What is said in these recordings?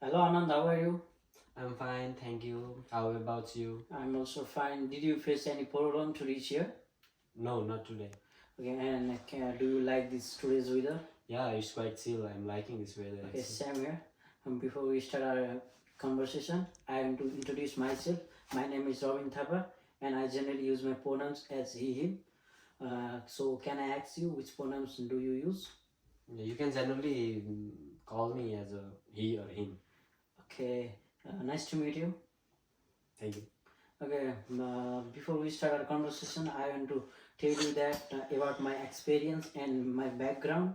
Hello Anand, how are you? I'm fine, thank you. How about you? I'm also fine. Did you face any problem to reach here? No, not today. Okay, and do you like this today's weather? Yeah, it's quite chill. I'm liking this weather Okay, actually. same here. Before we start our conversation, I want to introduce myself. My name is Robin Thapa, and I generally use my pronouns as he, him. So, can I ask you which pronouns do you use? You can generally call me as a he or him. Okay, nice to meet you. Thank you. Okay, before we start our conversation, I want to tell you that about my experience and my background,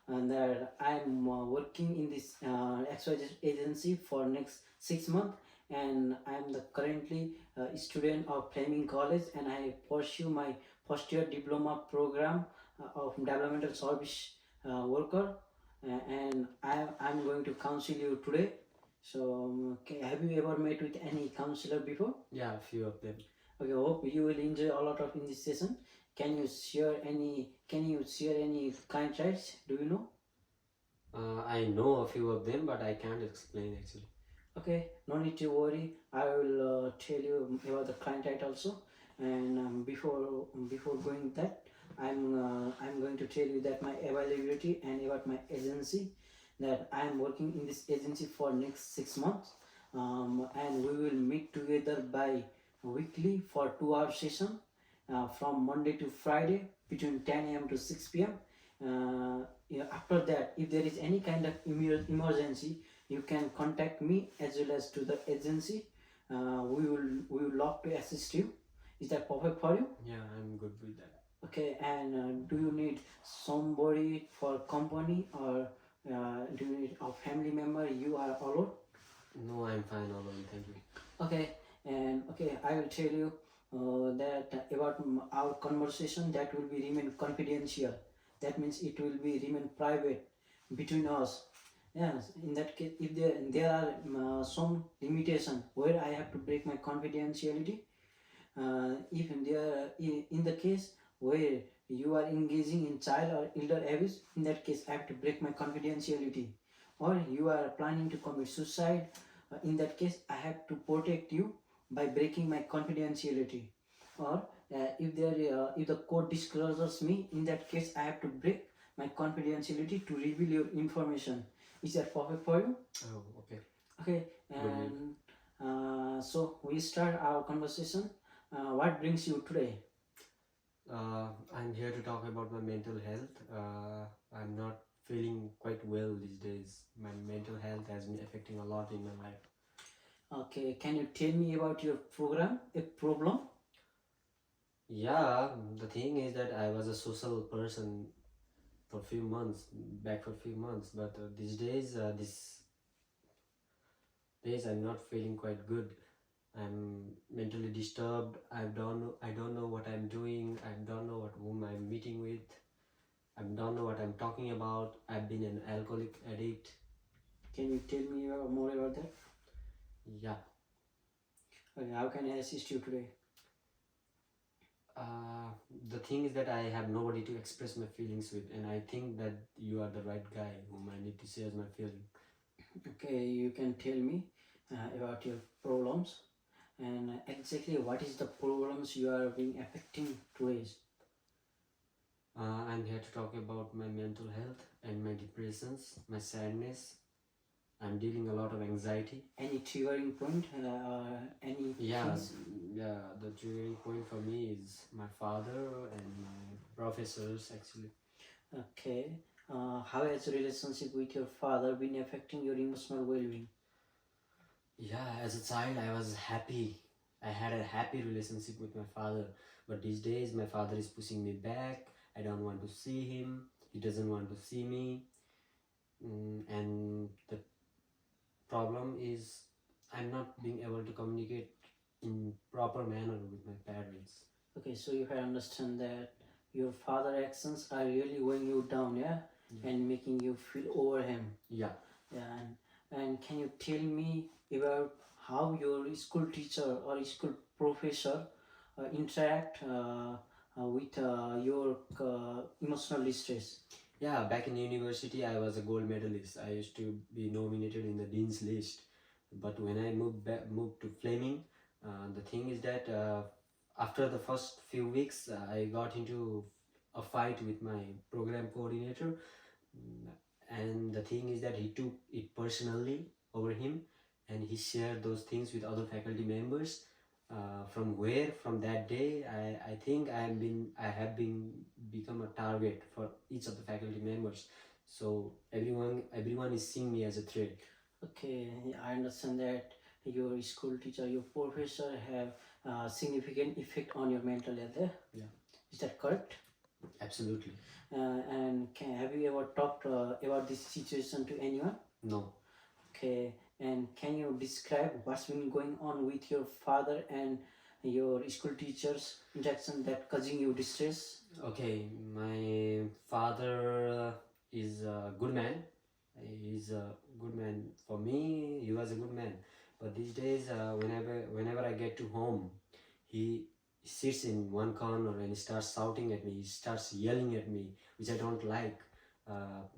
and that I'm working in this XYZ agency for next 6 months, and I'm the currently student of Fleming College, and I pursue my first year diploma program of developmental service worker, and I'm going to counsel you today. So, okay, have you ever met with any counselor before? Yeah, a few of them. Okay, hope you will enjoy a lot of in this session. Can you share any client rights? Do you know? I know a few of them, but I can't explain actually. Okay, no need to worry. I will tell you about the client right also. And before going that, I'm going to tell you that my availability and about my agency, that I'm working in this agency for next 6 months, and we will meet together by weekly for 2 hour session from Monday to Friday between 10 a.m. to 6 p.m. Yeah, after that, if there is any kind of emergency, you can contact me as well as to the agency. We will love to assist you. Is that perfect for you? Yeah, I'm good with that. Okay, and do you need somebody for company, or do you need a family member? You are alone. No, I'm fine alone, thank you. Okay, and okay, I will tell you that about our conversation, that will be remain confidential. That means it will be remain private between us. Yes, in that case, if there are some limitation where I have to break my confidentiality, if in the case where you are engaging in child or elder abuse, in that case I have to break my confidentiality. Or you are planning to commit suicide, in that case I have to protect you by breaking my confidentiality. Or if the court discloses me, in that case I have to break my confidentiality to reveal your information. Is that perfect for you? Oh, okay. Okay, Good news. and so we start our conversation. What brings you today? I'm here to talk about my mental health. I'm not feeling quite well these days. My mental health has been affecting a lot in my life. Okay, can you tell me about your program, a problem? Yeah, the thing is that I was a social person for a few months, back for a few months, but these days I'm not feeling quite good. I'm mentally disturbed. I don't know what I'm doing. I don't know what whom I'm meeting with. I don't know what I'm talking about. I've been an alcoholic addict. Can you tell me more about that? Yeah. Okay, how can I assist you today? Uh, the thing is that I have nobody to express my feelings with, and I think that you are the right guy whom I need to share my feeling. Okay, you can tell me about your problems, and exactly what is the problems you are being affecting today. I'm here to talk about my mental health and my depressions, my sadness. I'm dealing a lot of anxiety. Any triggering point? Any Yeah, things? yeah. The triggering point for me is my father and my professors actually. Okay. How has the relationship with your father been affecting your emotional well-being? Yeah, as a child, I was happy. I had a happy relationship with my father. But these days, my father is pushing me back. I don't want to see him. He doesn't want to see me. And the problem is, I'm not being able to communicate in proper manner with my parents. Okay, so you can understand that your father actions are really weighing you down, yeah, Yeah. and making you feel over him. Yeah. Yeah, and can you tell me about how your school teacher or school professor interact with your emotional distress? Yeah, back in university, I was a gold medalist. I used to be nominated in the dean's list. But when I moved to Fleming, the thing is that after the first few weeks, I got into a fight with my program coordinator. Mm, and the thing is that he took it personally over him, and he shared those things with other faculty members. From that day, I think I have been become a target for each of the faculty members. So everyone is seeing me as a threat. Okay, I understand that your school teacher, your professor have significant effect on your mental health. Yeah. Is that correct? Absolutely. And have you ever talked about this situation to anyone? No. Okay, and can you describe what's been going on with your father and your school teachers interaction that causing you distress? Okay, my father is a good man. He's a good man for me. He was a good man, but these days, whenever I get to home, he sits in one corner and he starts shouting at me. He starts yelling at me, which I don't like.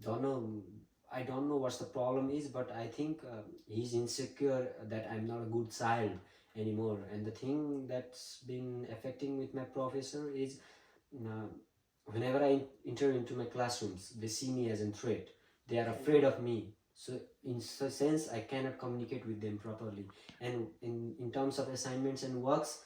Don't know. I don't know what's the problem is, but I think he's insecure that I'm not a good child anymore. And the thing that's been affecting with my professor is now, whenever I enter into my classrooms, they see me as a threat. They are afraid of me. So, in a sense, I cannot communicate with them properly. And in terms of assignments and works,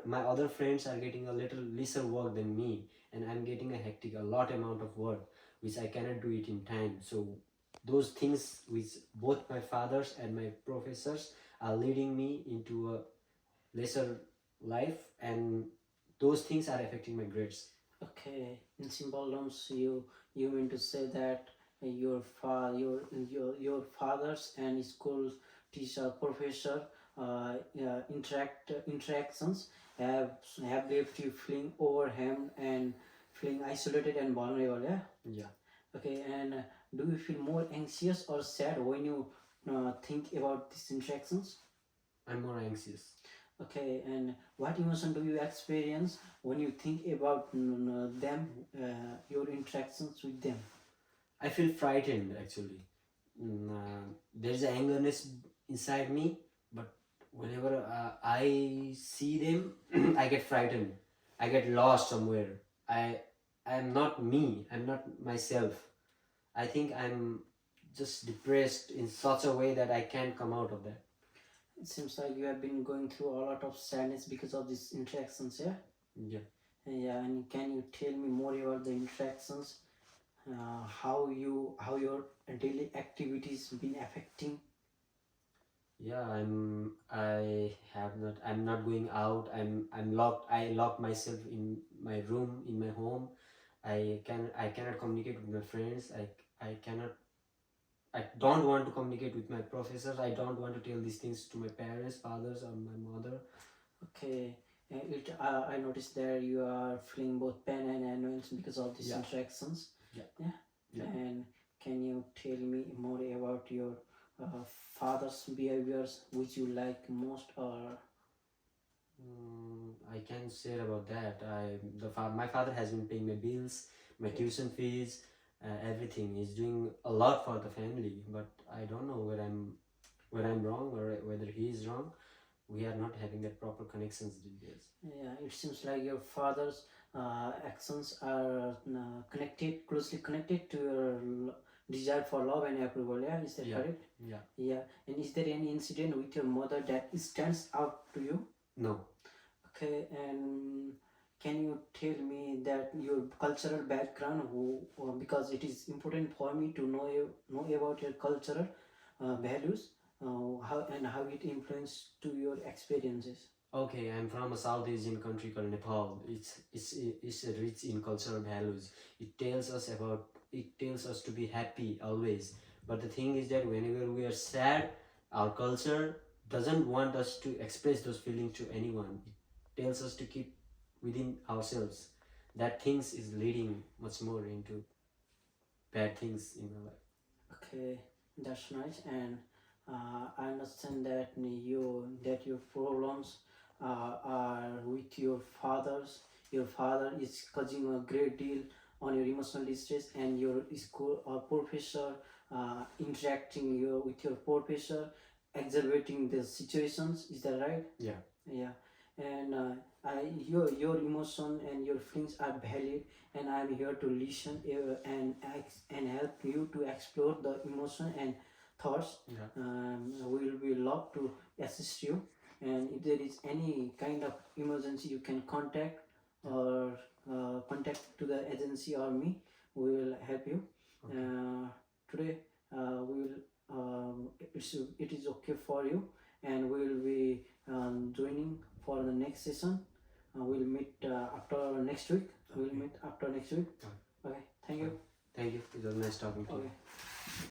my other friends are getting a little lesser work than me, and I'm getting a lot amount of work, which I cannot do it in time. So, those things which both my fathers and my professors are leading me into a lesser life, and those things are affecting my grades. Okay, in simple terms, you mean to say that your fathers and school teacher professor interactions have left you feeling overwhelmed and feeling isolated and vulnerable. Yeah. Yeah. Okay, and do you feel more anxious or sad when you think about these interactions? I'm more anxious. Okay, and what emotion do you experience when you think about them, your interactions with them? I feel frightened actually. There's angerness inside me, but whenever I see them, I get frightened. I get lost somewhere. I am not me. I'm not myself. I think I'm just depressed in such a way that I can't come out of that. It seems like you have been going through a lot of sadness because of these interactions, yeah? Yeah. Yeah, and can you tell me more about the interactions? How your daily activities been affecting? Yeah, I'm not going out. I'm locked. I lock myself in my room, in my home. I cannot communicate with my friends. I cannot I don't want to communicate with my professors. I don't want to tell these things to my parents, fathers, or my mother. Okay, I noticed that you are feeling both pain and annoyance because of these interactions. Yeah. And can you tell me more about your father's behaviors, which you like most, or I can't say about that. My father has been paying my bills, my tuition fees, everything. He's doing a lot for the family, but I don't know where I'm wrong or whether he is wrong. We are not having that proper connections these days. yeah, it seems like your father's actions are closely connected to your desire for love and approval. Yeah, is that correct? Yeah. Yeah, and is there any incident with your mother that stands out to you? No. Okay, and can you tell me that your cultural background, because it is important for me to know about your cultural values, how it influenced to your experiences. Okay, I'm from a South Asian country called Nepal. It's rich in cultural values. It tells us to be happy always. But the thing is that whenever we are sad, our culture doesn't want us to express those feelings to anyone. It tells us to keep within ourselves. That things is leading much more into bad things in our life. Okay, that's nice, and I understand that your problems are with your fathers. Your father is causing a great deal on your emotional distress and your school or professor interacting with your professor, exacerbating the situations. Is that right? Yeah. Yeah. And your emotion and your feelings are valid, and I'm here to listen and help you to explore the emotion and thoughts. Yeah. We will be love to assist you, and if there is any kind of emergency, you can contact or contact to the agency or me. We will help you. Okay. Today we will it is okay for you, and we will be joining for the next session. We'll meet after next week. We'll Okay. meet after next week. Okay, thank you. Thank you. It was nice talking to you. Okay.